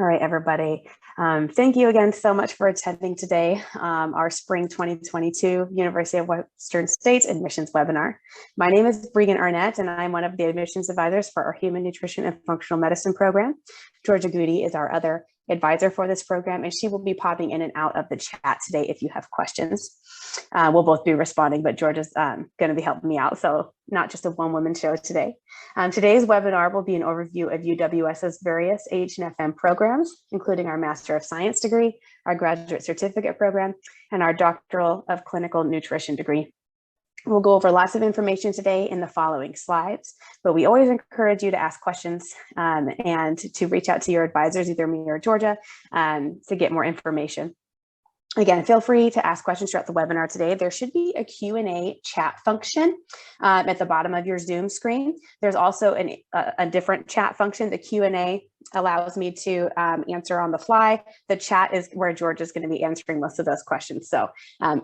All right, everybody. Thank you again so much for attending today, our Spring 2022 University of Western States admissions webinar. My name is Breegan Arnett, and I'm one of the admissions advisors for our Human Nutrition and Functional Medicine program. Georgia Goody is our other advisor for this program, and she will be popping in and out of the chat today if you have questions. We'll both be responding, but Georgia's going to be helping me out, so not just a one-woman show today. Today's webinar will be an overview of UWS's various H&FM programs, including our Master of Science degree, our Graduate Certificate program, and our Doctoral of Clinical Nutrition degree. We'll go over lots of information today in the following slides, but we always encourage you to ask questions and to reach out to your advisors, either me or Georgia, to get more information. Again, feel free to ask questions throughout the webinar today. There should be a Q&A chat function at the bottom of your Zoom screen. There's also a different chat function. The Q&A allows me to answer on the fly. The chat is where George is going to be answering most of those questions. So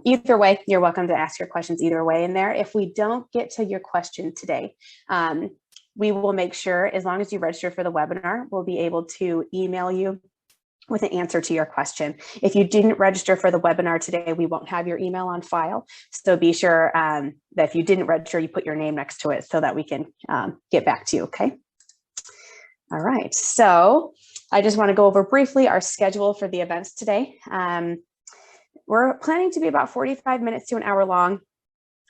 either way, you're welcome to ask your questions either way in there. If we don't get to your question today, we will make sure, as long as you register for the webinar, we'll be able to email you with an answer to your question. If you didn't register for the webinar today, we won't have your email on file. So be sure that if you didn't register, you put your name next to it so that we can get back to you, okay? All right, so I just want to go over briefly our schedule for the events today. We're planning to be about 45 minutes to an hour long.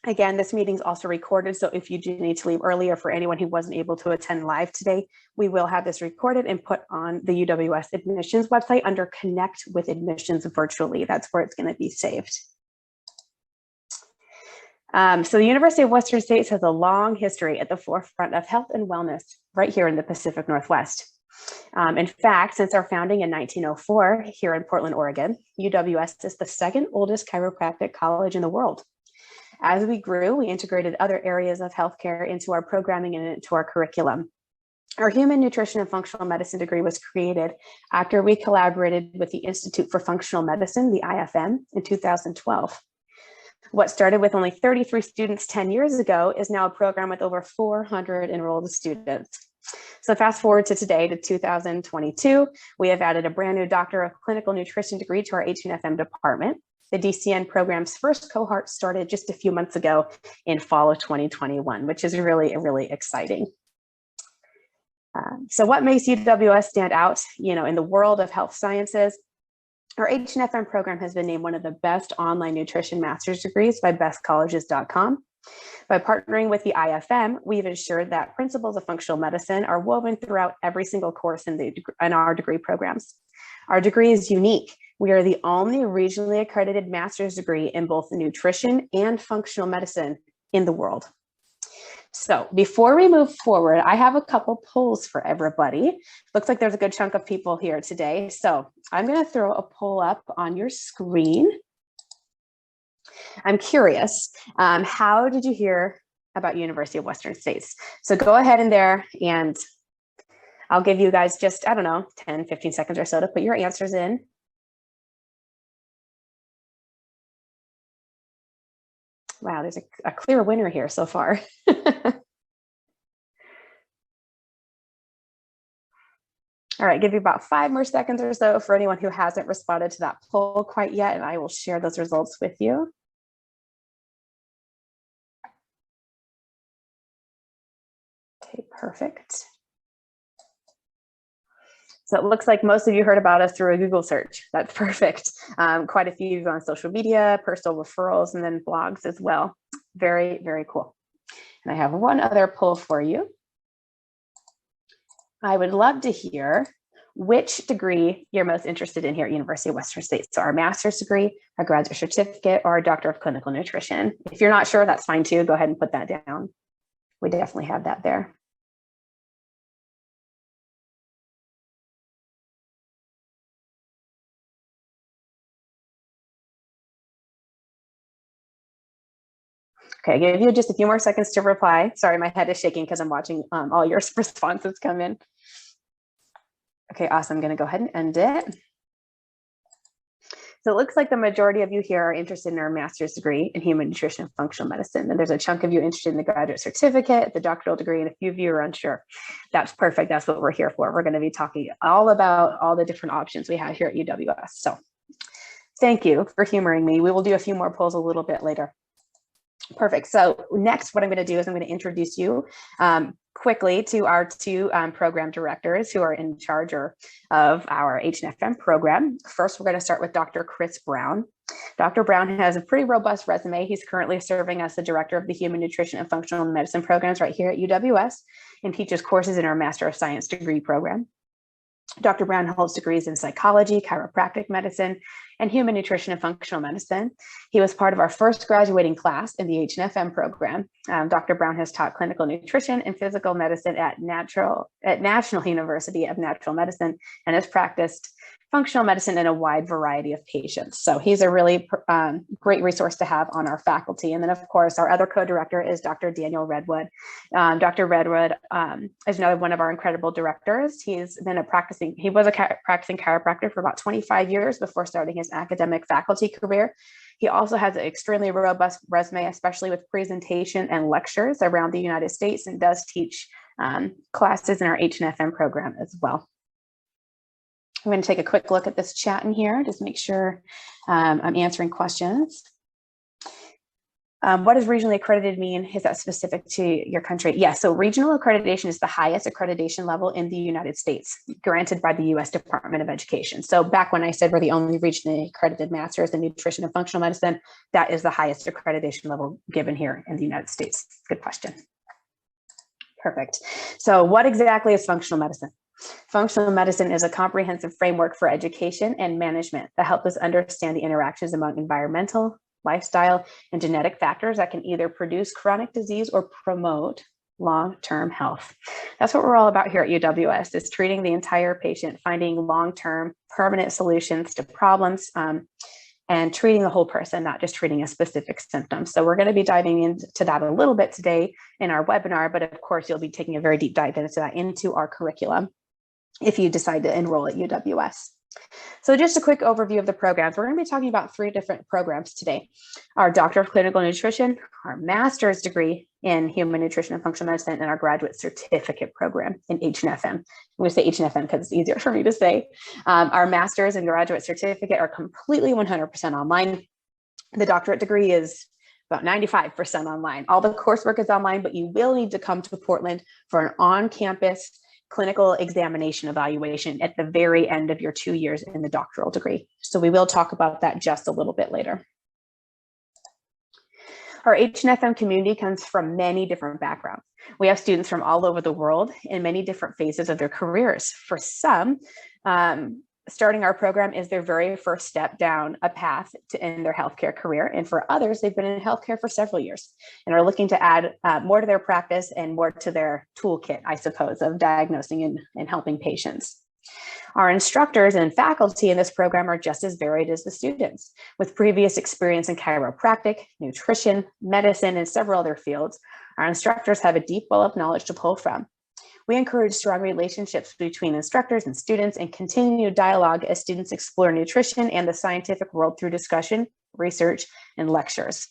Again, this meeting is also recorded, so if you do need to leave earlier, for anyone who wasn't able to attend live today, we will have this recorded and put on the UWS admissions website under Connect with Admissions Virtually. That's where it's going to be saved. So the University of Western States has a long history at the forefront of health and wellness right here in the Pacific Northwest. In fact, since our founding in 1904 here in Portland, Oregon, UWS is the second oldest chiropractic college in the world. As we grew, we integrated other areas of healthcare into our programming and into our curriculum. Our Human Nutrition and Functional Medicine degree was created after we collaborated with the Institute for Functional Medicine, the IFM, in 2012. What started with only 33 students 10 years ago is now a program with over 400 enrolled students. So fast forward to today, to 2022, we have added a brand new Doctor of Clinical Nutrition degree to our H&FM department. The DCN program's first cohort started just a few months ago in fall of 2021, which is really exciting. So what makes UWS stand out, in the world of health sciences? Our H&FM program has been named one of the best online nutrition master's degrees by bestcolleges.com. By partnering with the IFM, we've ensured that principles of functional medicine are woven throughout every single course in our degree programs. Our degree is unique. We are the only regionally accredited master's degree in both nutrition and functional medicine in the world. So before we move forward, I have a couple polls for everybody. Looks like there's a good chunk of people here today. So I'm going to throw a poll up on your screen. I'm curious, how did you hear about University of Western States? So go ahead in there and I'll give you guys just, 10, 15 seconds or so to put your answers in. Wow, there's a clear winner here so far. All right, give you about 5 more seconds or so for anyone who hasn't responded to that poll quite yet, and I will share those results with you. Okay, perfect. So it looks like most of you heard about us through a Google search. That's perfect. Quite a few on social media, personal referrals, and then blogs as well. Very cool. And I have one other poll for you. I would love to hear which degree you're most interested in here at University of Western States. So our master's degree, our graduate certificate, or our Doctor of Clinical Nutrition. If you're not sure, that's fine too. Go ahead and put that down. We definitely have that there. Okay, give you just a few more seconds to reply. Sorry, my head is shaking because I'm watching all your responses come in. Okay, awesome. I'm going to go ahead and end it. So it looks like the majority of you here are interested in our master's degree in human nutrition and functional medicine. And there's a chunk of you interested in the graduate certificate, the doctoral degree, and a few of you are unsure. That's perfect. That's what we're here for. We're going to be talking all about all the different options we have here at UWS. So thank you for humoring me. We will do a few more polls a little bit later. Perfect. So next, what I'm going to do is I'm going to introduce you quickly to our two program directors who are in charge of our HNFM program. First, we're going to start with Dr. Chris Brown. Dr. Brown has a pretty robust resume. He's currently serving as the director of the Human Nutrition and Functional Medicine programs right here at UWS and teaches courses in our Master of Science degree program. Dr. Brown holds degrees in psychology, chiropractic medicine, and human nutrition and functional medicine. He was part of our first graduating class in the HNFM program. Dr. Brown has taught clinical nutrition and physical medicine at National University of Natural Medicine and has practiced functional medicine in a wide variety of patients. So he's a really great resource to have on our faculty. And then of course, our other co-director is Dr. Daniel Redwood. Dr. Redwood is another one of our incredible directors. He was a practicing chiropractor for about 25 years before starting his academic faculty career. He also has an extremely robust resume, especially with presentation and lectures around the United States, and does teach classes in our HNFM program as well. I'm going to take a quick look at this chat in here, just make sure I'm answering questions. What does regionally accredited mean? Is that specific to your country? Yeah, so regional accreditation is the highest accreditation level in the United States, granted by the US Department of Education. So back when I said we're the only regionally accredited masters in nutrition and functional medicine, that is the highest accreditation level given here in the United States. Good question. Perfect. So what exactly is functional medicine? Functional medicine is a comprehensive framework for education and management that helps us understand the interactions among environmental, lifestyle, and genetic factors that can either produce chronic disease or promote long-term health. That's what we're all about here at UWS, is treating the entire patient, finding long-term permanent solutions to problems, and treating the whole person, not just treating a specific symptom. So we're going to be diving into that a little bit today in our webinar, but of course you'll be taking a very deep dive into that into our curriculum if you decide to enroll at UWS. So just a quick overview of the programs. We're going to be talking about 3 different programs today. Our Doctor of Clinical Nutrition, our master's degree in Human Nutrition and Functional Medicine, and our graduate certificate program in HNFM. I'm going to say HNFM because it's easier for me to say. Our master's and graduate certificate are completely 100% online. The doctorate degree is about 95% online. All the coursework is online, but you will need to come to Portland for an on-campus clinical examination evaluation at the very end of your 2 years in the doctoral degree. So we will talk about that just a little bit later. Our HNFM community comes from many different backgrounds. We have students from all over the world in many different phases of their careers. For some, starting our program is their very first step down a path to end their healthcare career. And for others, they've been in healthcare for several years and are looking to add more to their practice and more to their toolkit, I suppose, of diagnosing and helping patients. Our instructors and faculty in this program are just as varied as the students. With previous experience in chiropractic, nutrition, medicine, and several other fields, our instructors have a deep well of knowledge to pull from. We encourage strong relationships between instructors and students and continued dialogue as students explore nutrition and the scientific world through discussion, research, and lectures.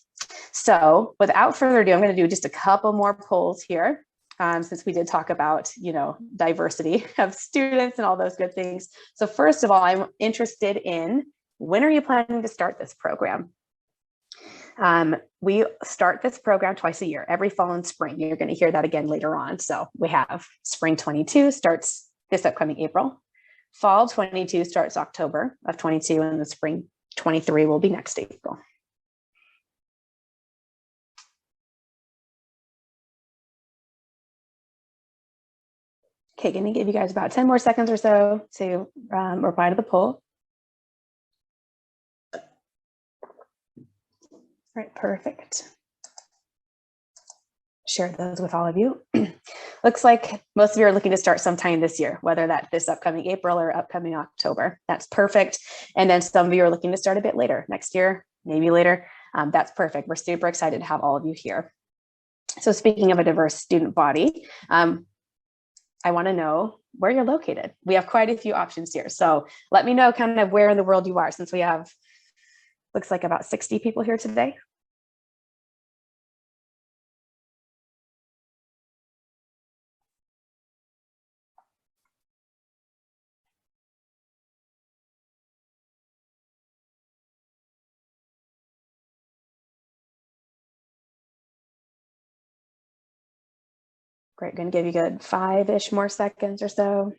So without further ado, I'm going to do just a couple more polls here, since we did talk about, diversity of students and all those good things. So first of all, I'm interested in, when are you planning to start this program? We start this program twice a year, every fall and spring. You're going to hear that again later on. So we have spring 22 starts this upcoming April. Fall 22 starts October of 22, and the spring 23 will be next April. Okay, going to give you guys about 10 more seconds or so to reply to the poll. All right, perfect. Share those with all of you. Looks like most of you are looking to start sometime this year, whether that's this upcoming April or upcoming October. That's perfect. And then some of you are looking to start a bit later, next year, maybe later. That's perfect. We're super excited to have all of you here. So speaking of a diverse student body, I want to know where you're located. We have quite a few options here. So let me know kind of where in the world you are, since we have Looks like about 60 people here today. Great, going to give you good 5-ish more seconds or so.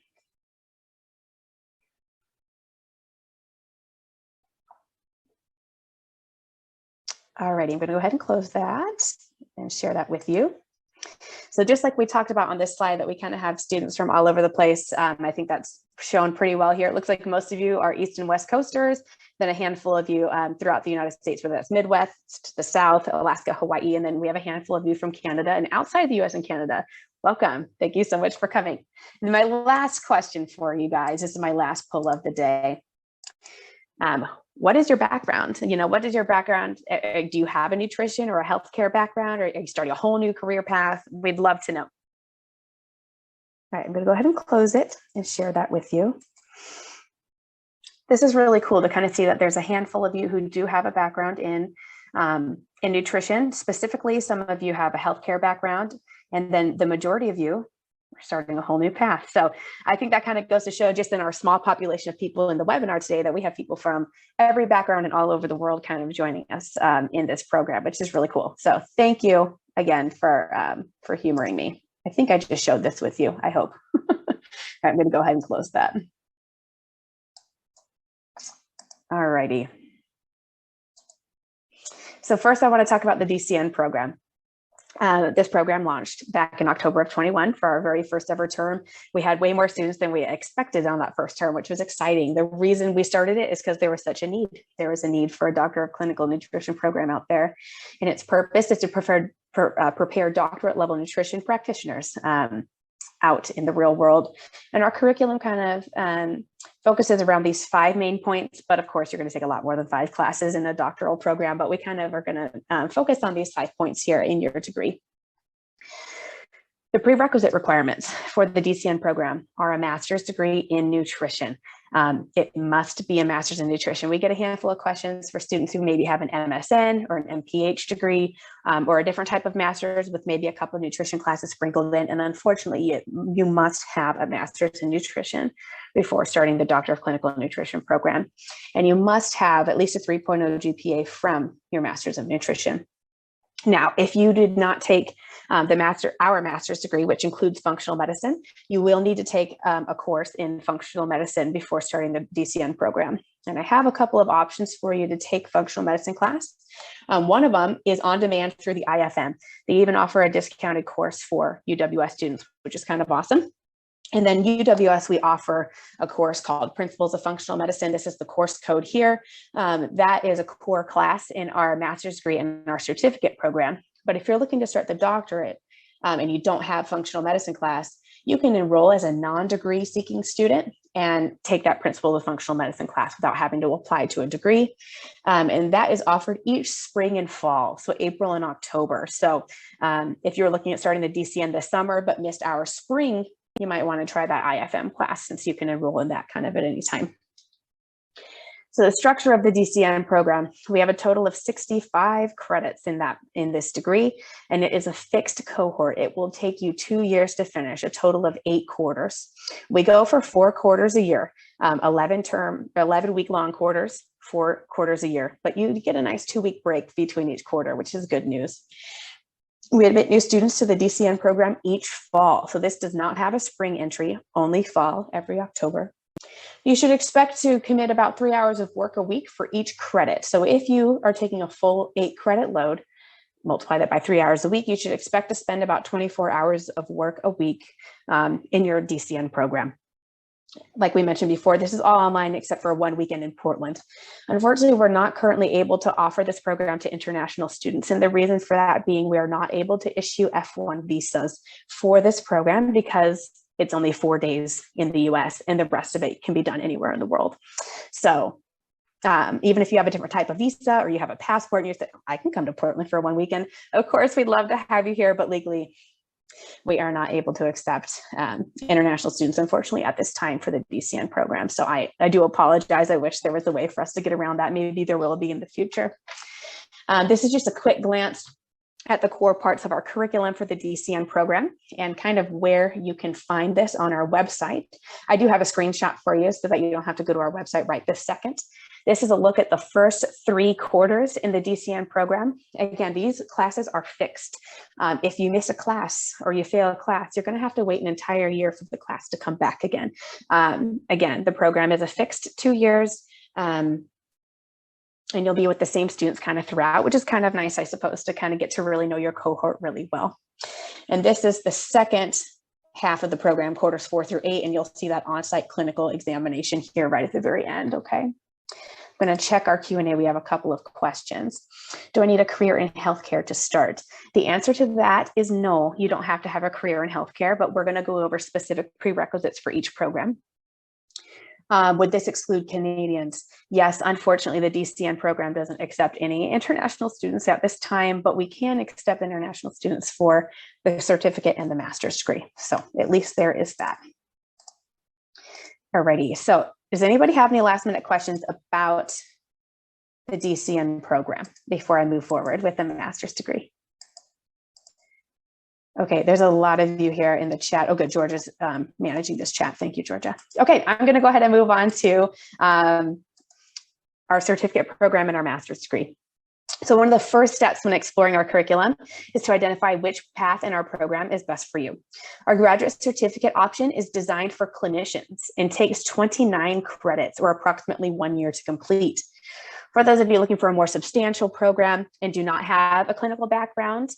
All righty, I'm going to go ahead and close that and share that with you. So just like we talked about on this slide that we kind of have students from all over the place, I think that's shown pretty well here. It looks like most of you are East and West Coasters, then a handful of you throughout the United States, whether that's Midwest, the South, Alaska, Hawaii, and then we have a handful of you from Canada and outside the US and Canada. Welcome. Thank you so much for coming. And my last question for you guys, this is my last poll of the day. What is your background? You know, what is your background? Do you have a nutrition or a healthcare background, or are you starting a whole new career path? We'd love to know. All right, I'm going to go ahead and close it and share that with you. This is really cool to kind of see that there's a handful of you who do have a background in nutrition. Specifically, some of you have a healthcare background, and then the majority of you are starting a whole new path. So I think that kind of goes to show, just in our small population of people in the webinar today, that we have people from every background and all over the world kind of joining us in this program, which is really cool. So thank you again for humoring me. I think I just showed this with you, I hope. I'm going to go ahead and close that. All righty. So first I want to talk about the DCN program. This program launched back in October of 21 for our very first ever term. We had way more students than we expected on that first term, which was exciting. The reason we started it is because there was such a need. There was a need for a Doctor of Clinical Nutrition program out there. And its purpose is to prepare doctorate level nutrition practitioners out in the real world. And our curriculum kind of focuses around these 5 main points, but of course you're going to take a lot more than 5 classes in a doctoral program, but we kind of are going to focus on these 5 points here in your degree. The prerequisite requirements for the DCN program are a master's degree in nutrition. It must be a master's in nutrition. We get a handful of questions for students who maybe have an MSN or an MPH degree, or a different type of master's with maybe a couple of nutrition classes sprinkled in. And unfortunately, you must have a master's in nutrition before starting the Doctor of Clinical Nutrition program. And you must have at least a 3.0 GPA from your master's of nutrition. Now, if you did not take our master's degree, which includes functional medicine, you will need to take a course in functional medicine before starting the DCN program. And I have a couple of options for you to take functional medicine class. One of them is on demand through the IFM. They even offer a discounted course for UWS students, which is kind of awesome. And then UWS, we offer a course called Principles of Functional Medicine. This is the course code here. That is a core class in our master's degree and our certificate program. But if you're looking to start the doctorate and you don't have functional medicine class, you can enroll as a non-degree seeking student and take that Principles of Functional Medicine class without having to apply to a degree. And that is offered each spring and fall, so April and October. So if you're looking at starting the DCN this summer but missed our spring, you might want to try that IFM class, since you can enroll in that kind of at any time. So the structure of the DCN program, we have a total of 65 credits in this degree, and it is a fixed cohort. It will take you 2 years to finish, a total of 8 quarters. We go for 4 quarters a year, 11 week-long quarters, 4 quarters a year, but you get a nice 2-week break between each quarter, which is good news. We admit new students to the DCN program each fall. So this does not have a spring entry, only fall every October. You should expect to commit about 3 hours of work a week for each credit. So if you are taking a full 8 credit load, multiply that by 3 hours a week, you should expect to spend about 24 hours of work a week in your DCN program. Like we mentioned before, this is all online except for 1 weekend in Portland. Unfortunately, we're not currently able to offer this program to international students. And the reason for that being we are not able to issue F1 visas for this program because it's only 4 days in the US and the rest of it can be done anywhere in the world. So even if you have a different type of visa or you have a passport and you say, I can come to Portland for 1 weekend, of course, we'd love to have you here, but legally, We are not able to accept international students, unfortunately, at this time for the DCN program. So I do apologize. I wish there was a way for us to get around that. Maybe there will be in the future. This is just a quick glance at the core parts of our curriculum for the DCN program and kind of where you can find this on our website. I do have a screenshot for you so that you don't have to go to our website right this second. This is a look at the first 3 quarters in the DCN program. Again, these classes are fixed. If you miss a class or you fail a class, you're going to have to wait an entire year for the class to come back again. Again, the program is a fixed 2 years. And you'll be with the same students kind of throughout, which is kind of nice, I suppose, to kind of get to really know your cohort really well. And this is the second half of the program, quarters 4 through 8, and you'll see that on-site clinical examination here right at the very end, okay? I'm going to check our Q&A. We have a couple of questions. Do I need a career in healthcare to start? The answer to that is no, you don't have to have a career in healthcare, but we're going to go over specific prerequisites for each program. Would this exclude Canadians? Yes, unfortunately, the DCN program doesn't accept any international students at this time, but we can accept international students for the certificate and the master's degree. So at least there is that. Alrighty, so does anybody have any last minute questions about the DCN program before I move forward with the master's degree? Okay, there's a lot of you here in the chat. Oh, good, Georgia's managing this chat. Thank you, Georgia. Okay, I'm going to go ahead and move on to our certificate program and our master's degree. So one of the first steps when exploring our curriculum is to identify which path in our program is best for you. Our graduate certificate option is designed for clinicians and takes 29 credits, or approximately 1 year to complete. For those of you looking for a more substantial program and do not have a clinical background,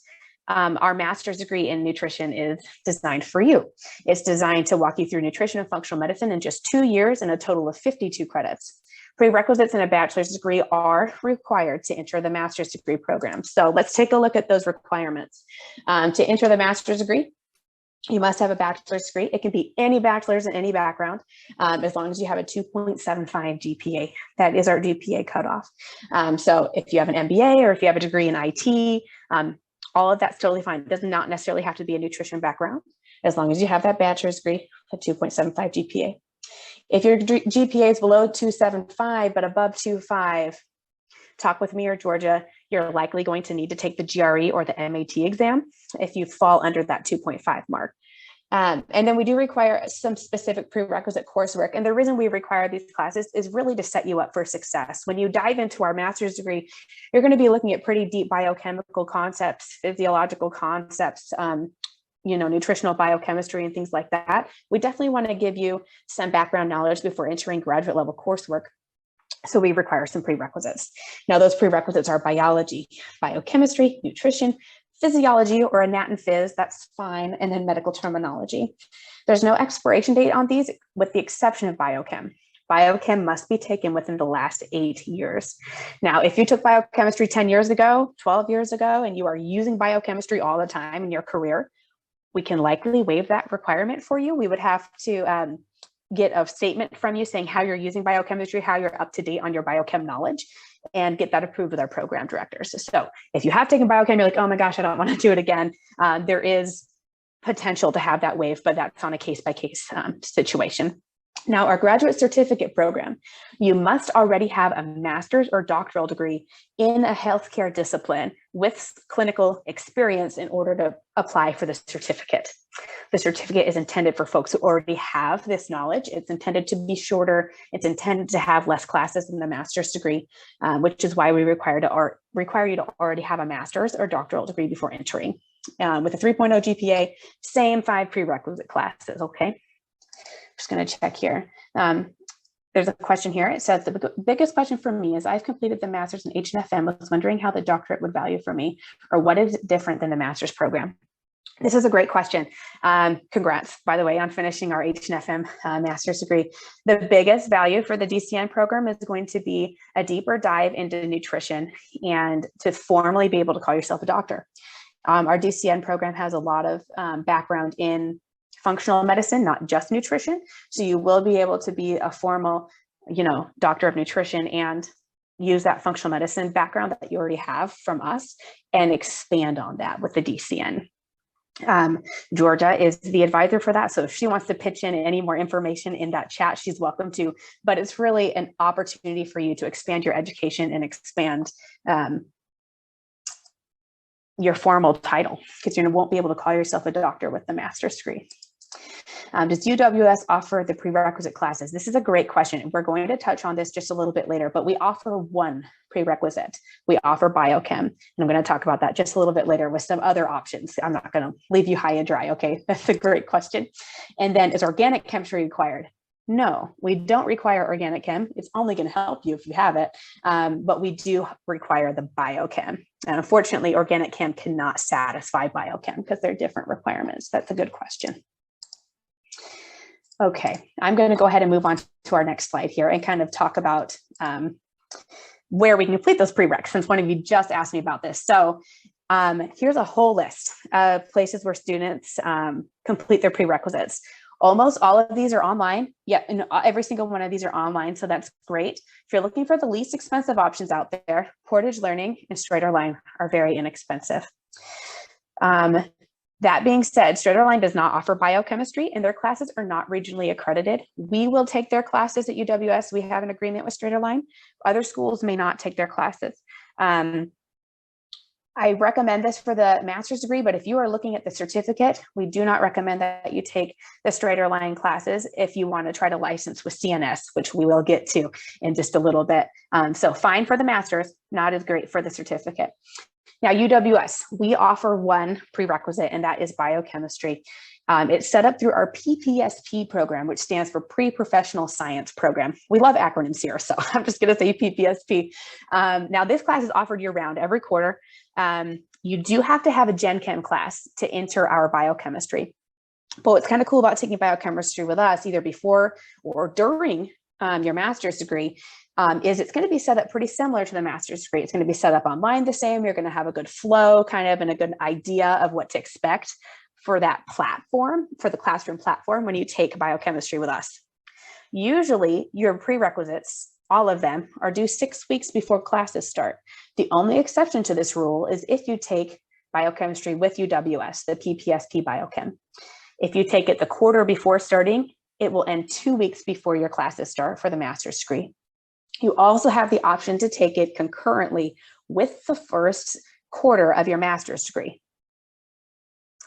our master's degree in nutrition is designed for you. It's designed to walk you through nutrition and functional medicine in just 2 years and a total of 52 credits. Prerequisites in a bachelor's degree are required to enter the master's degree program. So let's take a look at those requirements. To enter the master's degree, you must have a bachelor's degree. It can be any bachelor's in any background, as long as you have a 2.75 GPA. That is our GPA cutoff. So if you have an MBA or if you have a degree in IT, all of that's totally fine. It does not necessarily have to be a nutrition background, as long as you have that bachelor's degree, a 2.75 GPA. If your GPA is below 2.75 but above 2.5, talk with me or Georgia. You're likely going to need to take the GRE or the MAT exam if you fall under that 2.5 mark. And then we do require some specific prerequisite coursework. And the reason we require these classes is really to set you up for success. When you dive into our master's degree, you're going to be looking at pretty deep biochemical concepts, physiological concepts, nutritional biochemistry and things like that. We definitely want to give you some background knowledge before entering graduate level coursework. So we require some prerequisites. Now, those prerequisites are biology, biochemistry, nutrition, physiology or a nat and phys, that's fine, and then medical terminology. There's no expiration date on these with the exception of biochem. Biochem must be taken within the last 8 years. Now, if you took biochemistry 10 years ago, 12 years ago, and you are using biochemistry all the time in your career, we can likely waive that requirement for you. We would have to get a statement from you saying how you're using biochemistry, how you're up to date on your biochem knowledge, and get that approved with our program directors. So if you have taken biochem, you're like, oh my gosh, I don't want to do it again. There is potential to have that waived, but that's on a case-by-case situation. Now, our graduate certificate program, you must already have a master's or doctoral degree in a healthcare discipline with clinical experience in order to apply for the certificate. The certificate is intended for folks who already have this knowledge. It's intended to be shorter. It's intended to have less classes than the master's degree, which is why we require you to already have a master's or doctoral degree before entering. With a 3.0 GPA, same 5 prerequisite classes, okay? Just going to check here. There's a question here. It says, the biggest question for me is I've completed the master's in H&FM. I was wondering how the doctorate would value for me, or what is different than the master's program? This is a great question. Congrats, by the way, on finishing our H&FM master's degree. The biggest value for the DCN program is going to be a deeper dive into nutrition and to formally be able to call yourself a doctor. Our DCN program has a lot of background in functional medicine, not just nutrition. So you will be able to be a formal, doctor of nutrition and use that functional medicine background that you already have from us and expand on that with the DCN. Georgia is the advisor for that. So if she wants to pitch in any more information in that chat, she's welcome to. But it's really an opportunity for you to expand your education and expand your formal title, because you won't be able to call yourself a doctor with a master's degree. Does UWS offer the prerequisite classes? This is a great question. We're going to touch on this just a little bit later, but we offer one prerequisite. We offer biochem, and I'm going to talk about that just a little bit later with some other options. I'm not going to leave you high and dry, okay? That's a great question. And then, is organic chemistry required? No, we don't require organic chem. It's only going to help you if you have it, but we do require the biochem. And unfortunately, organic chem cannot satisfy biochem because they're different requirements. That's a good question. Okay, I'm going to go ahead and move on to our next slide here and kind of talk about where we can complete those prereqs, since one of you just asked me about this. So here's a whole list of places where students complete their prerequisites. Almost all of these are online. Yeah, and every single one of these are online, so that's great. If you're looking for the least expensive options out there, Portage Learning and StraighterLine are very inexpensive. That being said, StraighterLine does not offer biochemistry, and their classes are not regionally accredited. We will take their classes at UWS. We have an agreement with StraighterLine. Other schools may not take their classes. I recommend this for the master's degree, but if you are looking at the certificate, we do not recommend that you take the StraighterLine classes if you want to try to license with CNS, which we will get to in just a little bit. So fine for the master's, not as great for the certificate. Now, UWS, we offer one prerequisite, and that is biochemistry. It's set up through our PPSP program, which stands for Pre-Professional Science Program. We love acronyms here, so I'm just going to say PPSP. Now, this class is offered year-round every quarter. You do have to have a Gen Chem class to enter our biochemistry. But what's kind of cool about taking biochemistry with us, either before or during your master's degree, is it's going to be set up pretty similar to the master's degree. It's going to be set up online the same. You're going to have a good flow kind of and a good idea of what to expect for that platform, for the classroom platform when you take biochemistry with us. Usually your prerequisites, all of them, are due 6 weeks before classes start. The only exception to this rule is if you take biochemistry with UWS, the PPSP Biochem. If you take it the quarter before starting, it will end 2 weeks before your classes start for the master's degree. You also have the option to take it concurrently with the first quarter of your master's degree.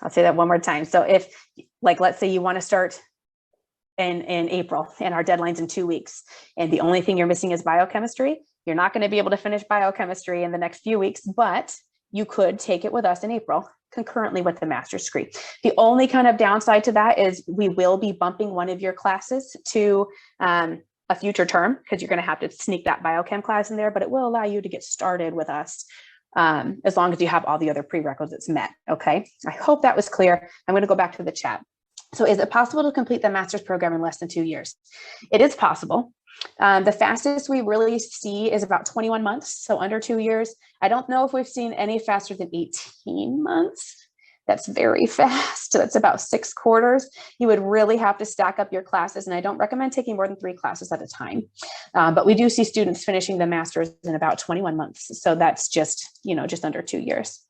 I'll say that one more time. So if, like, let's say you want to start in April and our deadline's in 2 weeks, and the only thing you're missing is biochemistry, you're not going to be able to finish biochemistry in the next few weeks, but you could take it with us in April concurrently with the master's degree. The only kind of downside to that is we will be bumping one of your classes to a future term, because you're going to have to sneak that biochem class in there, but it will allow you to get started with us as long as you have all the other prerequisites met. Okay, I hope that was clear. I'm going to go back to the chat. So is it possible to complete the master's program in less than 2 years? It is possible. The fastest we really see is about 21 months, so under 2 years. I don't know if we've seen any faster than 18 months. That's very fast. That's about 6 quarters. You would really have to stack up your classes, and I don't recommend taking more than 3 classes at a time. But we do see students finishing the master's in about 21 months. So that's just, just under 2 years.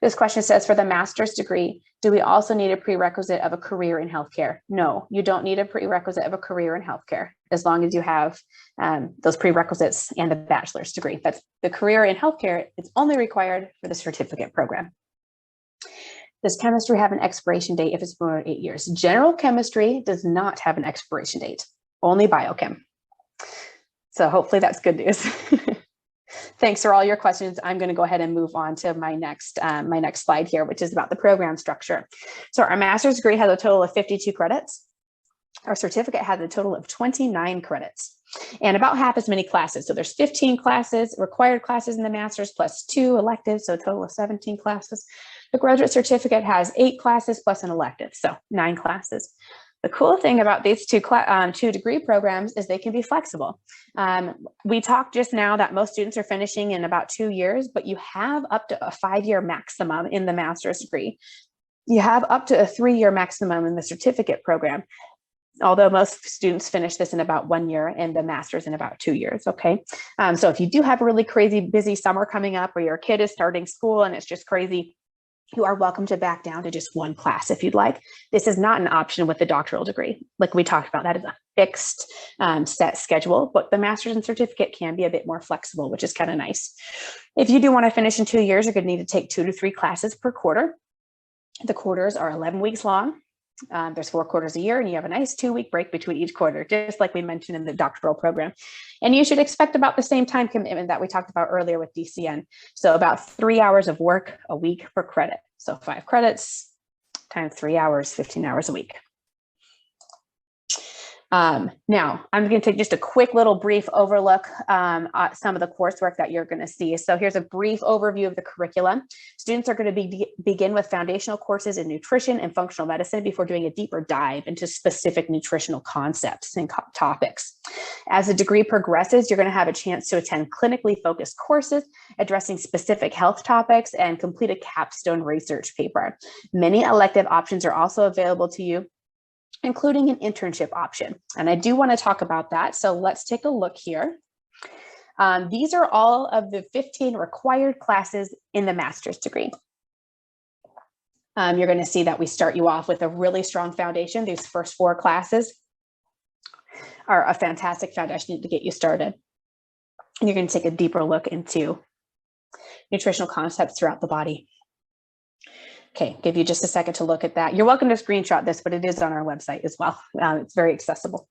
This question says, for the master's degree, do we also need a prerequisite of a career in healthcare? No, you don't need a prerequisite of a career in healthcare, as long as you have those prerequisites and the bachelor's degree. That's the career in healthcare. It's only required for the certificate program. Does chemistry have an expiration date if it's more than 8 years? General chemistry does not have an expiration date, only biochem. So hopefully that's good news. Thanks for all your questions. I'm going to go ahead and move on to my next slide here, which is about the program structure. So our master's degree has a total of 52 credits. Our certificate has a total of 29 credits and about half as many classes. So there's 15 classes, required classes in the master's plus 2 electives, so a total of 17 classes. The graduate certificate has 8 classes plus an elective, so 9 classes. The cool thing about these two degree programs is they can be flexible. We talked just now that most students are finishing in about 2 years, but you have up to a 5-year maximum in the master's degree. You have up to a 3-year maximum in the certificate program, although most students finish this in about 1 year and the master's in about 2 years, okay? So if you do have a really crazy busy summer coming up, or your kid is starting school and it's just crazy, you are welcome to back down to just one class if you'd like. This is not an option with the doctoral degree. Like we talked about, that is a fixed set schedule, but the master's and certificate can be a bit more flexible, which is kind of nice. If you do want to finish in 2 years, you're going to need to take 2 to 3 classes per quarter. The quarters are 11 weeks long. There's 4 quarters a year, and you have a nice 2-week break between each quarter, just like we mentioned in the doctoral program. And you should expect about the same time commitment that we talked about earlier with DCN. So about 3 hours of work a week per credit. So 5 credits times 3 hours, 15 hours a week. Now, I'm going to take just a quick little brief overlook at some of the coursework that you're going to see. So here's a brief overview of the curriculum. Students are going to begin with foundational courses in nutrition and functional medicine before doing a deeper dive into specific nutritional concepts and topics. As the degree progresses, you're going to have a chance to attend clinically focused courses addressing specific health topics and complete a capstone research paper. Many elective options are also available to you, including an internship option. And I do want to talk about that. So let's take a look here. These are all of the 15 required classes in the master's degree. You're going to see that we start you off with a really strong foundation. These first 4 classes are a fantastic foundation to get you started. And you're going to take a deeper look into nutritional concepts throughout the body. Okay, give you just a second to look at that. You're welcome to screenshot this, but it is on our website as well. It's very accessible.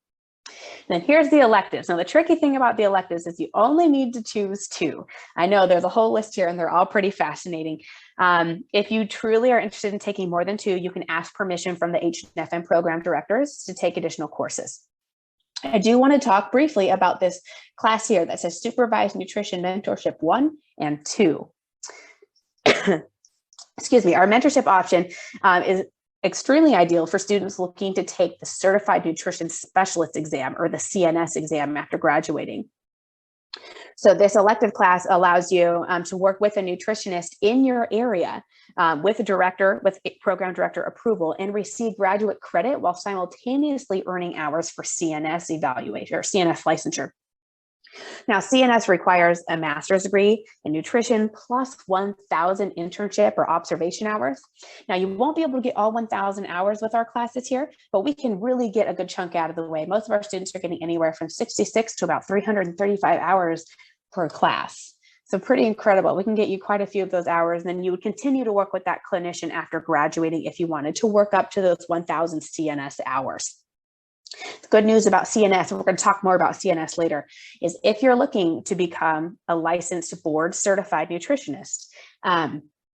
And then here's the electives. Now, the tricky thing about the electives is you only need to choose 2. I know there's a whole list here and they're all pretty fascinating. If you truly are interested in taking more than 2, you can ask permission from the HNFM program directors to take additional courses. I do want to talk briefly about this class here that says Supervised Nutrition Mentorship 1 and 2. Excuse me, our mentorship option is extremely ideal for students looking to take the Certified Nutrition Specialist exam or the CNS exam after graduating. So this elective class allows you to work with a nutritionist in your area with program director approval and receive graduate credit while simultaneously earning hours for CNS evaluation or CNS licensure. Now, CNS requires a master's degree in nutrition plus 1,000 internship or observation hours. Now, you won't be able to get all 1,000 hours with our classes here, but we can really get a good chunk out of the way. Most of our students are getting anywhere from 66 to about 335 hours per class. So pretty incredible. We can get you quite a few of those hours, and then you would continue to work with that clinician after graduating if you wanted to work up to those 1,000 CNS hours. The good news about CNS, and we're going to talk more about CNS later, is if you're looking to become a licensed board certified nutritionist,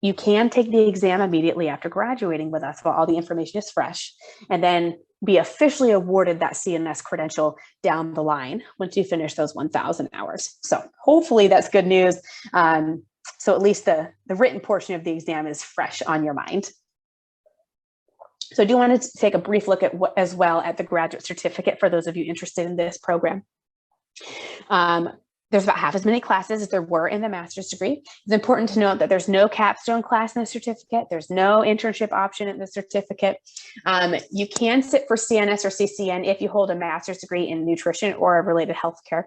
you can take the exam immediately after graduating with us while all the information is fresh, and then be officially awarded that CNS credential down the line once you finish those 1,000 hours. So hopefully that's good news. So at least the written portion of the exam is fresh on your mind. So I do want to take a brief look at as well at the graduate certificate for those of you interested in this program. There's about half as many classes as there were in the master's degree. It's important to note that there's no capstone class in the certificate. There's no internship option in the certificate. You can sit for CNS or CCN if you hold a master's degree in nutrition or related healthcare.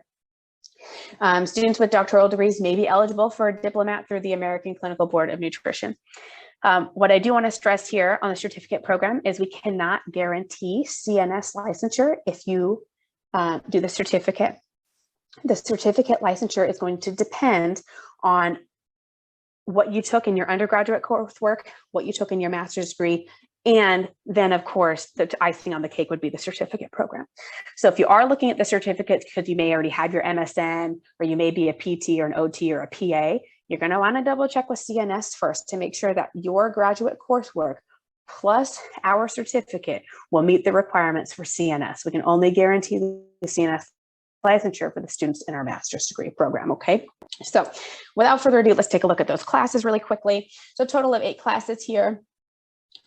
Students with doctoral degrees may be eligible for a diplomat through the American Clinical Board of Nutrition. What I do want to stress here on the certificate program is we cannot guarantee CNS licensure if you do the certificate. The certificate licensure is going to depend on what you took in your undergraduate coursework, what you took in your master's degree, and then, of course, the icing on the cake would be the certificate program. So if you are looking at the certificates because you may already have your MSN, or you may be a PT or an OT or a PA, you're going to want to double check with CNS first to make sure that your graduate coursework plus our certificate will meet the requirements for CNS. We can only guarantee the CNS licensure for the students in our master's degree program, okay? So without further ado, let's take a look at those classes really quickly. So a total of 8 classes here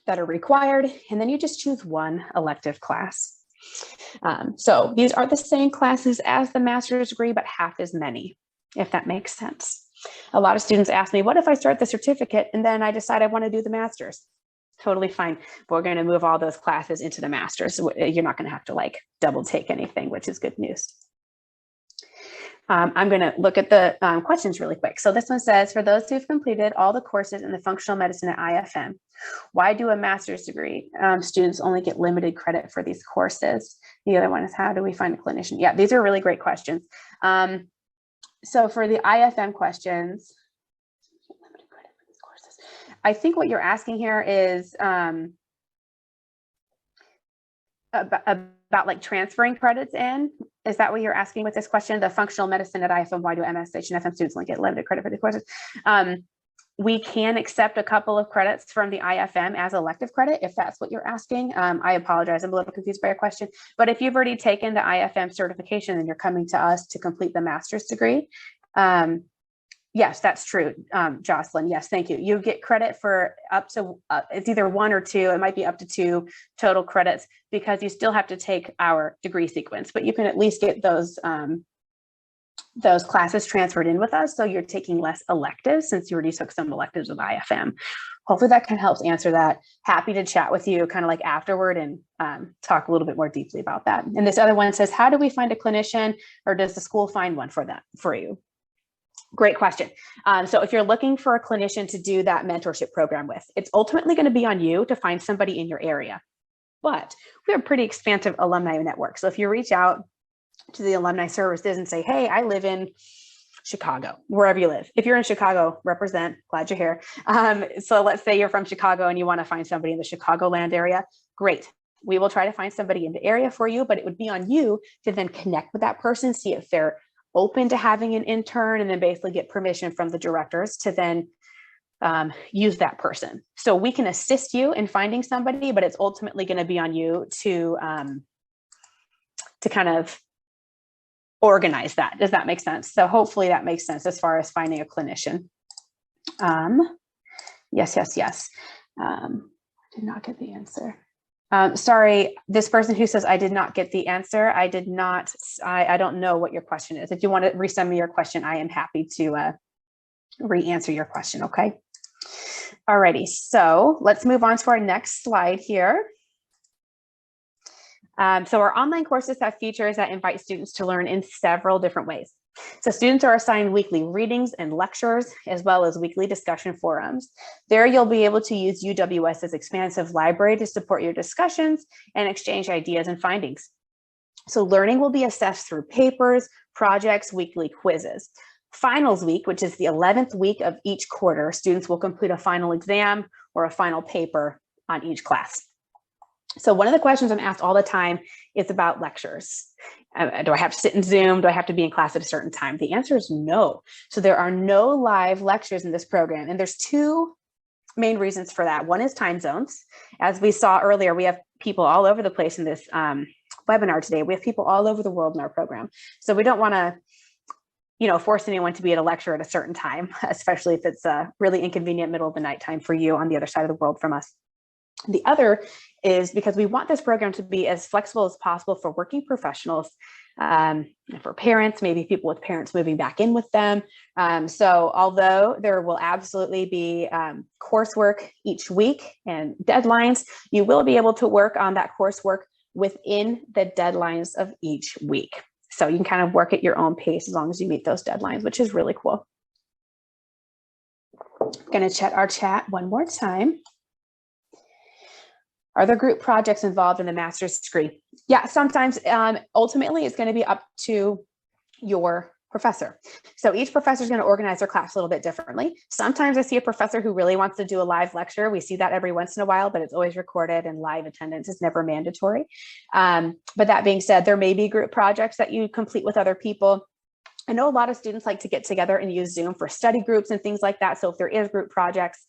that are required, and then you just choose one elective class. So these are the same classes as the master's degree, but half as many, if that makes sense. A lot of students ask me, what if I start the certificate and then I decide I want to do the master's? Totally fine. But we're going to move all those classes into the master's. You're not going to have to like double take anything, which is good news. I'm going to look at the questions really quick. So this one says, for those who've completed all the courses in the functional medicine at IFM, why do a master's degree students only get limited credit for these courses? The other one is, how do we find a clinician? Yeah, these are really great questions. So for the IFM questions, limited credit for these courses. I think what you're asking here is about like transferring credits in. Is that what you're asking with this question? The functional medicine at IFM, why do MSH and FM students only get limited credit for these courses? We can accept a couple of credits from the IFM as elective credit, if that's what you're asking. I apologize, I'm a little confused by your question. But if you've already taken the IFM certification and you're coming to us to complete the master's degree, yes, that's true, Jocelyn. Yes, thank you. You get credit for up to, it's either 1 or 2, it might be up to 2 total credits, because you still have to take our degree sequence, but you can at least get those classes transferred in with us. So you're taking less electives since you already took some electives with IFM. Hopefully that can help answer that. Happy to chat with you kind of like afterward and talk a little bit more deeply about that. And this other one says, how do we find a clinician, or does the school find one for you? Great question. So if you're looking for a clinician to do that mentorship program with, it's ultimately going to be on you to find somebody in your area. But we have a pretty expansive alumni network. So if you reach out to the alumni services and say, hey, I live in Chicago, wherever you live. If you're in Chicago, represent, glad you're here. So let's say you're from Chicago and you want to find somebody in the Chicagoland area. Great. We will try to find somebody in the area for you, but it would be on you to then connect with that person, see if they're open to having an intern, and then basically get permission from the directors to then use that person. So we can assist you in finding somebody, but it's ultimately going to be on you to kind of organize that. Does that make sense? So hopefully that makes sense as far as finding a clinician. Yes. I did not get the answer. Sorry, this person who says I did not get the answer, I did not, I don't know what your question is. If you want to resend me your question, I am happy to re-answer your question, okay? Alrighty, so let's move on to our next slide here. So our online courses have features that invite students to learn in several different ways. So students are assigned weekly readings and lectures, as well as weekly discussion forums. There you'll be able to use UWS's expansive library to support your discussions and exchange ideas and findings. So learning will be assessed through papers, projects, weekly quizzes. Finals week, which is the 11th week of each quarter, students will complete a final exam or a final paper on each class. So one of the questions I'm asked all the time is about lectures. Do I have to sit in Zoom? Do I have to be in class at a certain time? The answer is no. So there are no live lectures in this program. And there's 2 main reasons for that. One is time zones. As we saw earlier, we have people all over the place in this webinar today. We have people all over the world in our program. So we don't want to force anyone to be at a lecture at a certain time, especially if it's a really inconvenient middle of the night time for you on the other side of the world from us. The other is because we want this program to be as flexible as possible for working professionals, for parents, maybe people with parents moving back in with them. So although there will absolutely be coursework each week and deadlines, you will be able to work on that coursework within the deadlines of each week. So you can kind of work at your own pace as long as you meet those deadlines, which is really cool. I'm going to check our chat one more time. Are there group projects involved in the master's degree? Yeah, sometimes. Ultimately, it's going to be up to your professor. So each professor is going to organize their class a little bit differently. Sometimes I see a professor who really wants to do a live lecture. We see that every once in a while, but it's always recorded and live attendance is never mandatory. But that being said, there may be group projects that you complete with other people. I know a lot of students like to get together and use Zoom for study groups and things like that. So if there is group projects,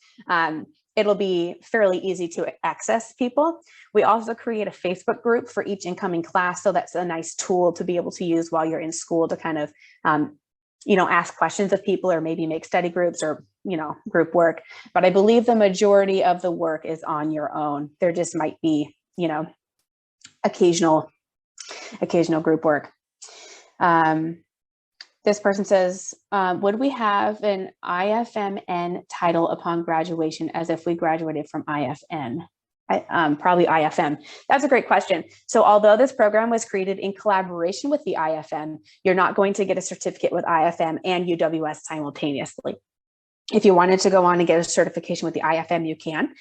it'll be fairly easy to access people. We also create a Facebook group for each incoming class. So that's a nice tool to be able to use while you're in school to kind of, ask questions of people or maybe make study groups or, group work. But I believe the majority of the work is on your own. There just might be, occasional group work. This person says, would we have an IFMN title upon graduation as if we graduated from IFN? Probably IFM. That's a great question. So although this program was created in collaboration with the IFM, you're not going to get a certificate with IFM and UWS simultaneously. If you wanted to go on and get a certification with the IFM, you can.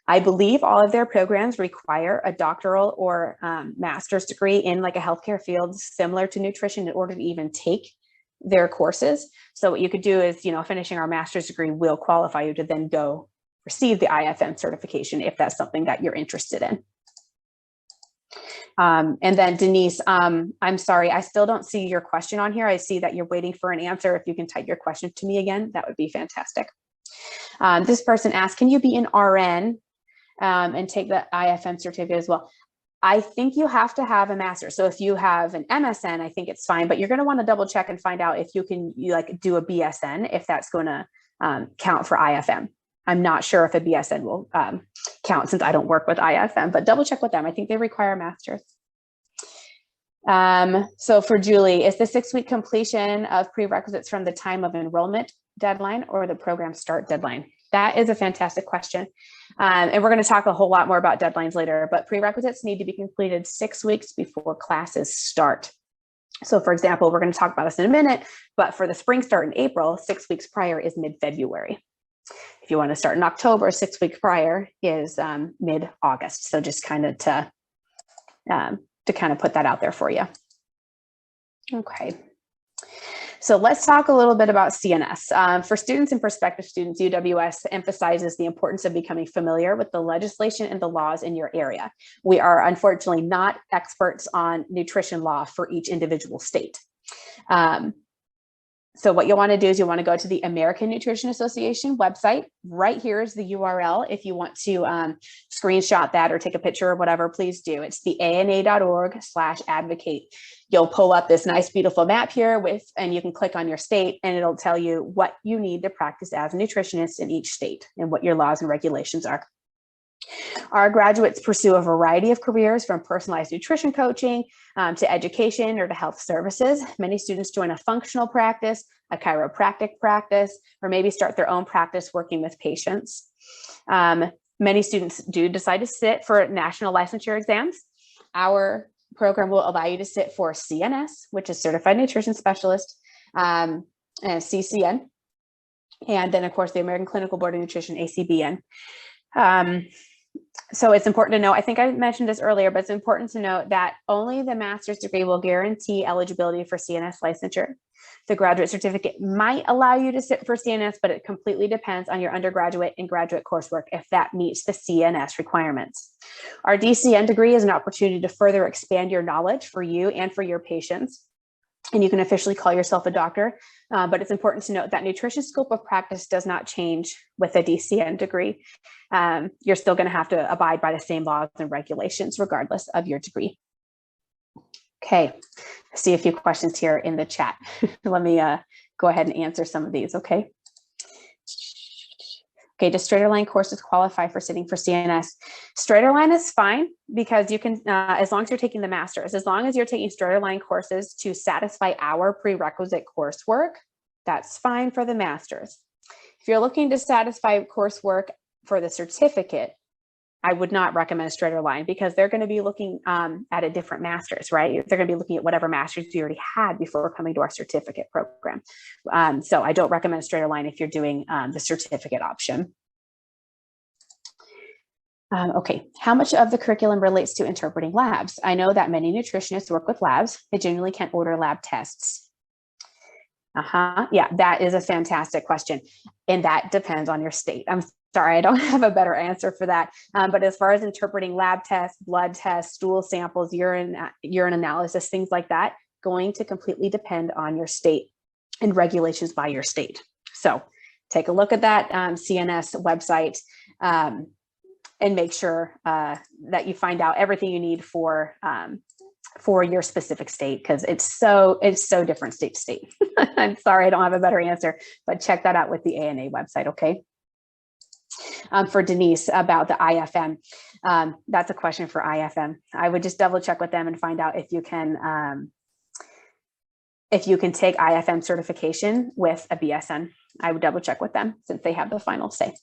I believe all of their programs require a doctoral or master's degree in like a healthcare field similar to nutrition in order to even take their courses. So what you could do is, finishing our master's degree will qualify you to then go receive the IFM certification if that's something that you're interested in. And then Denise, I'm sorry, I still don't see your question on here. I see that you're waiting for an answer. If you can type your question to me again, that would be fantastic. This person asked, can you be an RN and take the IFM certificate as well? I think you have to have a master. So if you have an MSN, I think it's fine, but you're going to want to double check and find out if you can do a BSN, if that's going to count for IFM. I'm not sure if a BSN will count since I don't work with IFM, but double check with them. I think they require a master's. So for Julie, is the 6-week completion of prerequisites from the time of enrollment deadline or the program start deadline? That is a fantastic question. And we're going to talk a whole lot more about deadlines later, but prerequisites need to be completed 6 weeks before classes start. So for example, we're going to talk about this in a minute, but for the spring start in April, 6 weeks prior is mid-February. If you want to start in October, 6 weeks prior is mid-August. So just kind of to put that out there for you. Okay. So let's talk a little bit about CNS. For students and prospective students, UWS emphasizes the importance of becoming familiar with the legislation and the laws in your area. We are unfortunately not experts on nutrition law for each individual state. So what you'll want to do is you'll want to go to the American Nutrition Association website. Right here is the URL. If you want to screenshot that or take a picture or whatever, please do. It's the ana.org/advocate. You'll pull up this nice, beautiful map here and you can click on your state and it'll tell you what you need to practice as a nutritionist in each state and what your laws and regulations are. Our graduates pursue a variety of careers from personalized nutrition coaching to education or to health services. Many students join a functional practice, a chiropractic practice, or maybe start their own practice working with patients. Many students do decide to sit for national licensure exams. Our program will allow you to sit for CNS, which is Certified Nutrition Specialist, and CCN, and then of course the American Clinical Board of Nutrition, ACBN. So it's important to know, I think I mentioned this earlier, but it's important to note that only the master's degree will guarantee eligibility for CNS licensure. The graduate certificate might allow you to sit for CNS, but it completely depends on your undergraduate and graduate coursework if that meets the CNS requirements. Our DCN degree is an opportunity to further expand your knowledge for you and for your patients. And you can officially call yourself a doctor, but it's important to note that nutrition scope of practice does not change with a DCN degree. You're still going to have to abide by the same laws and regulations regardless of your degree. Okay, I see a few questions here in the chat. Let me go ahead and answer some of these, okay? Okay, does straighter line courses qualify for sitting for CNS? Straighter line is fine because you can, as long as you're taking the master's, as long as you're taking straighter line courses to satisfy our prerequisite coursework, that's fine for the master's. If you're looking to satisfy coursework for the certificate, I would not recommend straighter line because they're going to be looking at a different master's, right? They're going to be looking at whatever master's you already had before coming to our certificate program. So I don't recommend straighter line if you're doing the certificate option. Okay, how much of the curriculum relates to interpreting labs? I know that many nutritionists work with labs. They generally can't order lab tests. Yeah, that is a fantastic question. And that depends on your state. I'm sorry, I don't have a better answer for that. But as far as interpreting lab tests, blood tests, stool samples, urine analysis, things like that, going to completely depend on your state and regulations by your state. So take a look at that CNS website and make sure that you find out everything you need for your specific state, because it's so different state to state. I'm sorry, I don't have a better answer, but check that out with the ANA website, okay? For Denise about the IFM, that's a question for IFM. I would just double check with them and find out if you can take IFM certification with a BSN. I would double check with them since they have the final say.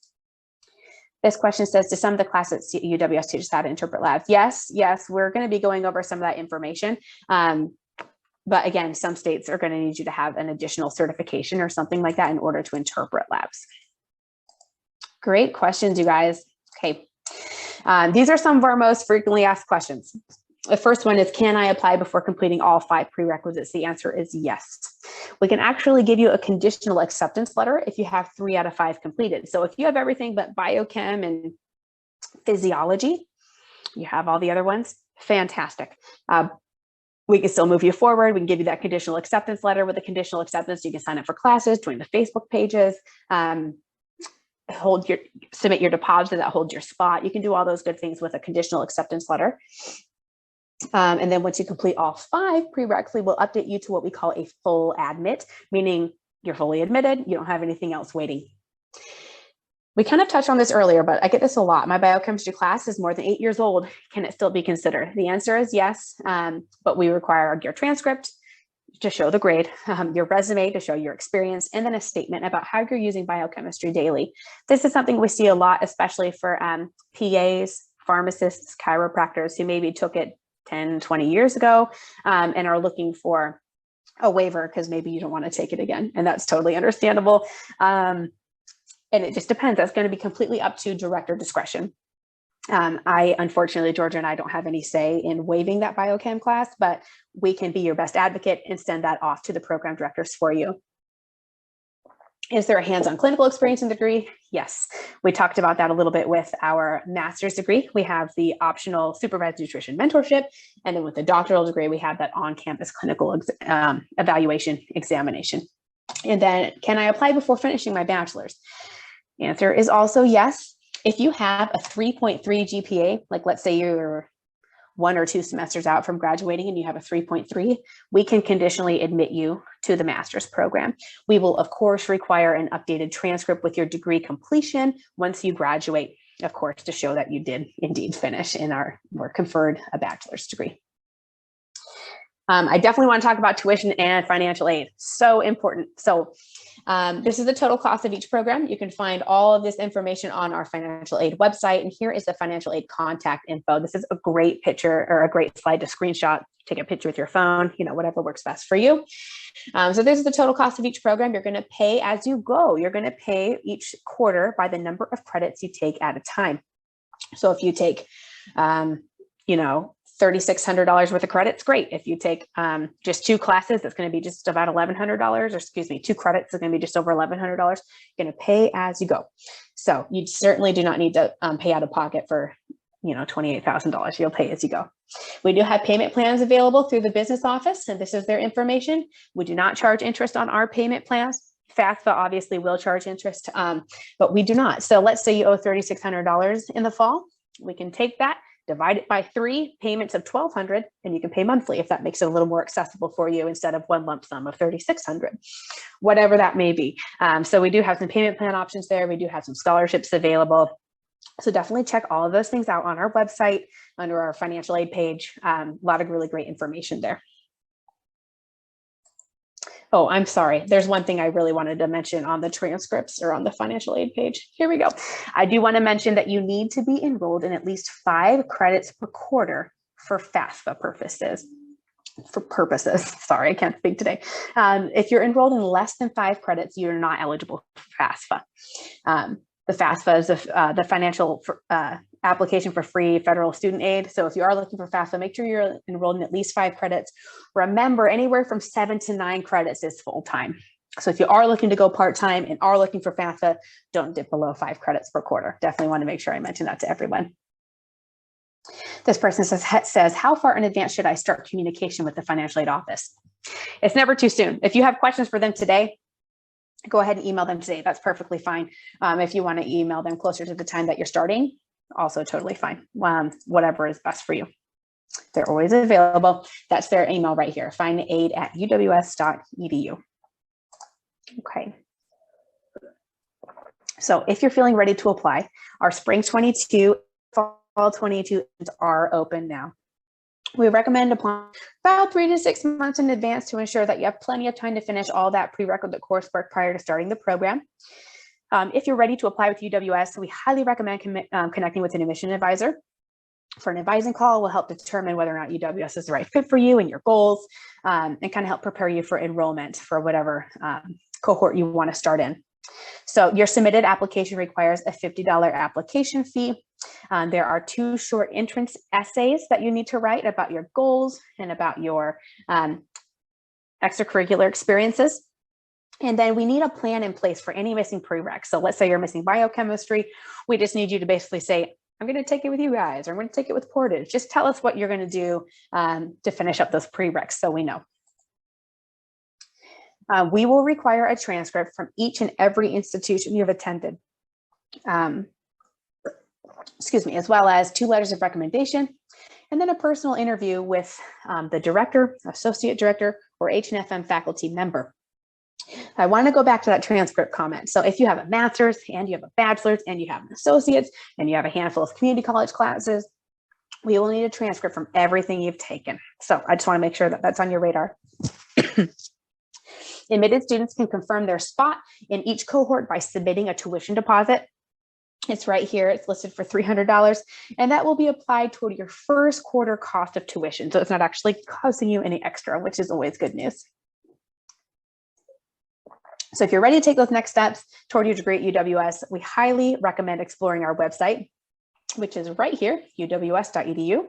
This question says, do some of the classes at UWS teach us how to interpret labs? Yes, we're going to be going over some of that information. But again, some states are going to need you to have an additional certification or something like that in order to interpret labs. Great questions, you guys. Okay. These are some of our most frequently asked questions. The first one is, can I apply before completing all 5 prerequisites? The answer is yes. We can actually give you a conditional acceptance letter if you have 3 out of 5 completed. So if you have everything but biochem and physiology, you have all the other ones, fantastic. We can still move you forward. We can give you that conditional acceptance letter. With a conditional acceptance, you can sign up for classes, join the Facebook pages, submit your deposit that holds your spot. You can do all those good things with a conditional acceptance letter. And then once you complete all 5 prereqs, we'll update you to what we call a full admit, meaning you're fully admitted, you don't have anything else waiting. We kind of touched on this earlier, but I get this a lot. My biochemistry class is more than 8 years old. Can it still be considered? The answer is yes, but we require your transcript to show the grade, your resume to show your experience, and then a statement about how you're using biochemistry daily. This is something we see a lot, especially for PAs, pharmacists, chiropractors who maybe took it 10, 20 years ago and are looking for a waiver because maybe you don't want to take it again. And that's totally understandable. And it just depends. That's going to be completely up to director discretion. Unfortunately, Georgia and I don't have any say in waiving that biochem class, but we can be your best advocate and send that off to the program directors for you. Is there a hands-on clinical experience in the degree? Yes. We talked about that a little bit with our master's degree. We have the optional supervised nutrition mentorship. And then with the doctoral degree, we have that on-campus clinical evaluation examination. And then, can I apply before finishing my bachelor's? The answer is also yes. If you have a 3.3 GPA, like let's say you're 1 or 2 semesters out from graduating and you have a 3.3, we can conditionally admit you to the master's program. We will, of course, require an updated transcript with your degree completion once you graduate, of course, to show that you did indeed finish or conferred a bachelor's degree. I definitely want to talk about tuition and financial aid. So important. So this is the total cost of each program. You can find all of this information on our financial aid website. And here is the financial aid contact info. This is a great picture or a great slide to screenshot, take a picture with your phone, whatever works best for you. So this is the total cost of each program. You're going to pay as you go. You're going to pay each quarter by the number of credits you take at a time. So if you take, $3,600 worth of credits, great. If you take just 2 classes, that's going to be just about $1,100, or 2 credits is going to be just over $1,100. You're going to pay as you go. So you certainly do not need to pay out of pocket for, $28,000. You'll pay as you go. We do have payment plans available through the business office, and this is their information. We do not charge interest on our payment plans. FAFSA obviously will charge interest, but we do not. So let's say you owe $3,600 in the fall. We can take that, divide it by 3 payments of $1,200, and you can pay monthly if that makes it a little more accessible for you instead of one lump sum of $3,600, whatever that may be. So we do have some payment plan options there. We do have some scholarships available. So definitely check all of those things out on our website under our financial aid page. A lot of really great information there. Oh, I'm sorry. There's one thing I really wanted to mention on the transcripts or on the financial aid page. Here we go. I do want to mention that you need to be enrolled in at least 5 credits per quarter for FAFSA purposes. Sorry, I can't speak today. If you're enrolled in less than 5 credits, you're not eligible for FAFSA. The FAFSA is the financial application for free federal student aid. So if you are looking for FAFSA, make sure you're enrolled in at least 5 credits. Remember, anywhere from 7 to 9 credits is full-time. So if you are looking to go part-time and are looking for FAFSA, don't dip below 5 credits per quarter. Definitely want to make sure I mention that to everyone. This person says, how far in advance should I start communication with the financial aid office? It's never too soon. If you have questions for them today, go ahead and email them today. That's perfectly fine. If you want to email them closer to the time that you're starting, also totally fine. Whatever is best for you. They're always available. That's their email right here, financialaid@uws.edu. Okay. So if you're feeling ready to apply, our spring 22, fall 22 are open now. We recommend applying about 3 to 6 months in advance to ensure that you have plenty of time to finish all that prerequisite coursework prior to starting the program. If you're ready to apply with UWS, we highly recommend connecting with an admission advisor. For an advising call, will help determine whether or not UWS is the right fit for you and your goals, and kind of help prepare you for enrollment for whatever cohort you want to start in. So your submitted application requires a $50 application fee. There are 2 short entrance essays that you need to write about your goals and about your extracurricular experiences. And then we need a plan in place for any missing prereqs. So let's say you're missing biochemistry. We just need you to basically say, I'm going to take it with you guys, or I'm going to take it with Portage. Just tell us what you're going to do to finish up those prereqs so we know. We will require a transcript from each and every institution you've attended. Excuse me, as well as 2 letters of recommendation, and then a personal interview with the director, associate director, or H&FM faculty member. I want to go back to that transcript comment. So if you have a master's and you have a bachelor's and you have an associate's and you have a handful of community college classes, we will need a transcript from everything you've taken. So I just want to make sure that that's on your radar. Admitted students can confirm their spot in each cohort by submitting a tuition deposit. It's right here. It's listed for $300, and that will be applied toward your first quarter cost of tuition. So it's not actually costing you any extra, which is always good news. So if you're ready to take those next steps toward your degree at UWS, we highly recommend exploring our website, which is right here, uws.edu,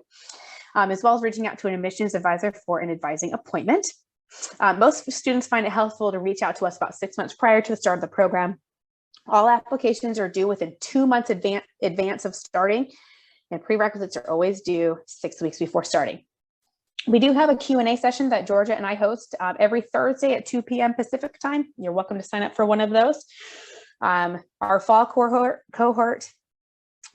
as well as reaching out to an admissions advisor for an advising appointment. Most students find it helpful to reach out to us about 6 months prior to the start of the program. All applications are due within 2 months advance of starting, and prerequisites are always due 6 weeks before starting. We do have a Q&A session that Georgia and I host every Thursday at 2 p.m. Pacific time. You're welcome to sign up for one of those. Our fall cohort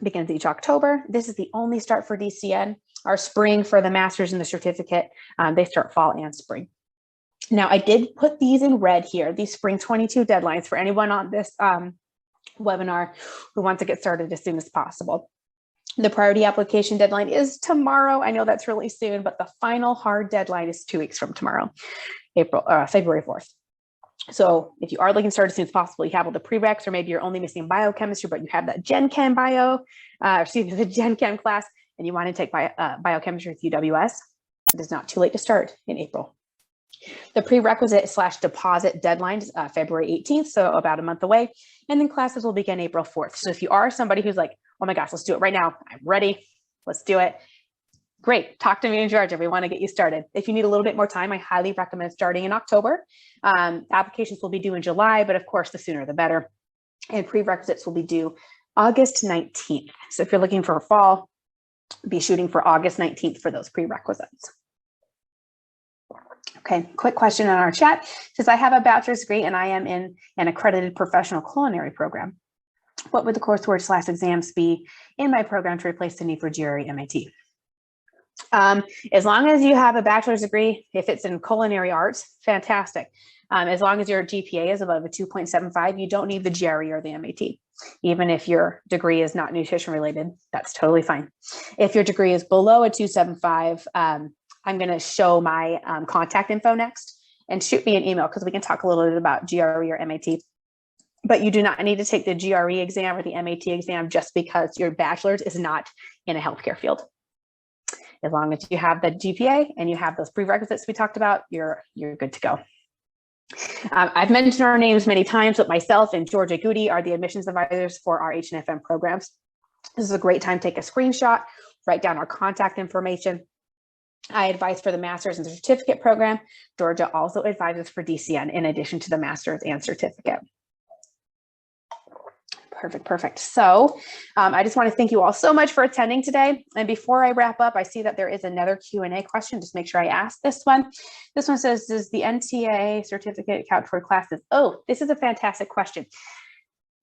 begins each October. This is the only start for DCN. Our spring for the master's and the certificate, they start fall and spring. Now, I did put these in red here, these spring 22 deadlines for anyone on this webinar who wants to get started as soon as possible. The priority application deadline is tomorrow. I know that's really soon, but the final hard deadline is 2 weeks from tomorrow, February 4th. So if you are looking to start as soon as possible, you have all the prereqs, or maybe you're only missing biochemistry, but you have that Gen Chem the Gen Chem class, and you want to take biochemistry with UWS, it is not too late to start in April. The prerequisite / deposit deadline is February 18th, so about a month away, and then classes will begin April 4th. So if you are somebody who's like, oh my gosh, let's do it right now, I'm ready, let's do it, great, talk to me in Georgia. We want to get you started. If you need a little bit more time, I highly recommend starting in October. Applications will be due in July, but of course, the sooner the better. And prerequisites will be due August 19th. So if you're looking for a fall, be shooting for August 19th for those prerequisites. Okay, quick question on our chat. It says, I have a bachelor's degree and I am in an accredited professional culinary program. What would the coursework / exams be in my program to replace the need for GRE MAT? As long as you have a bachelor's degree, if it's in culinary arts, fantastic. As long as your GPA is above a 2.75, you don't need the GRE or the MAT. Even if your degree is not nutrition related, that's totally fine. If your degree is below a 2.75, I'm going to show my contact info next, and shoot me an email because we can talk a little bit about GRE or MAT. But you do not need to take the GRE exam or the MAT exam just because your bachelor's is not in a healthcare field. As long as you have the GPA and you have those prerequisites we talked about, you're good to go. I've mentioned our names many times, but myself and Georgia Goody are the admissions advisors for our H&FM programs. This is a great time to take a screenshot, write down our contact information. I advise for the master's and certificate program. Georgia also advises for DCN in addition to the master's and certificate. Perfect. So I just want to thank you all so much for attending today. And before I wrap up, I see that there is another Q&A question. Just make sure I ask this one. This one says, does the NTA certificate count for classes? Oh, this is a fantastic question.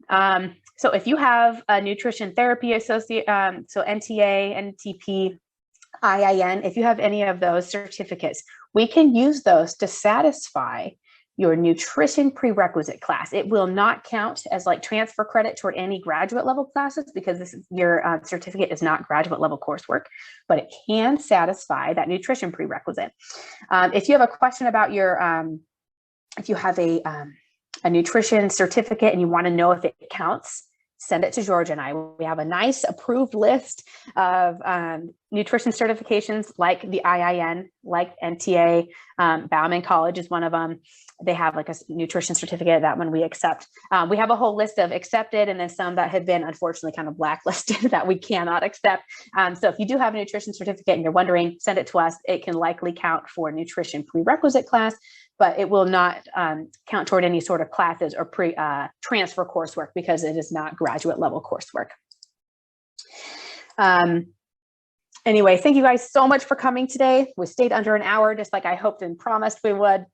So if you have a nutrition therapy associate, so NTA, NTP, IIN, if you have any of those certificates, we can use those to satisfy your nutrition prerequisite class. It will not count as like transfer credit toward any graduate level classes because your certificate is not graduate level coursework, but it can satisfy that nutrition prerequisite. If you have a question about your, if you have a a nutrition certificate and you want to know if it counts, send it to Georgia and I. We have a nice approved list of nutrition certifications like the IIN, like NTA. Bauman College is one of them. They have like a nutrition certificate, that one we accept. We have a whole list of accepted and then some that have been unfortunately kind of blacklisted that we cannot accept. So if you do have a nutrition certificate and you're wondering, send it to us. It can likely count for nutrition prerequisite class, but it will not count toward any sort of classes or transfer coursework because it is not graduate level coursework. Anyway, thank you guys so much for coming today. We stayed under an hour, just like I hoped and promised we would.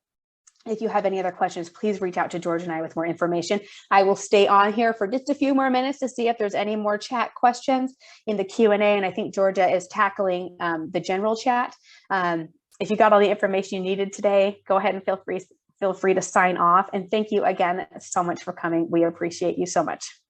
If you have any other questions, please reach out to George and I with more information. I will stay on here for just a few more minutes to see if there's any more chat questions in the Q&A. And I think Georgia is tackling the general chat. If you got all the information you needed today, go ahead and feel free to sign off. And thank you again so much for coming. We appreciate you so much.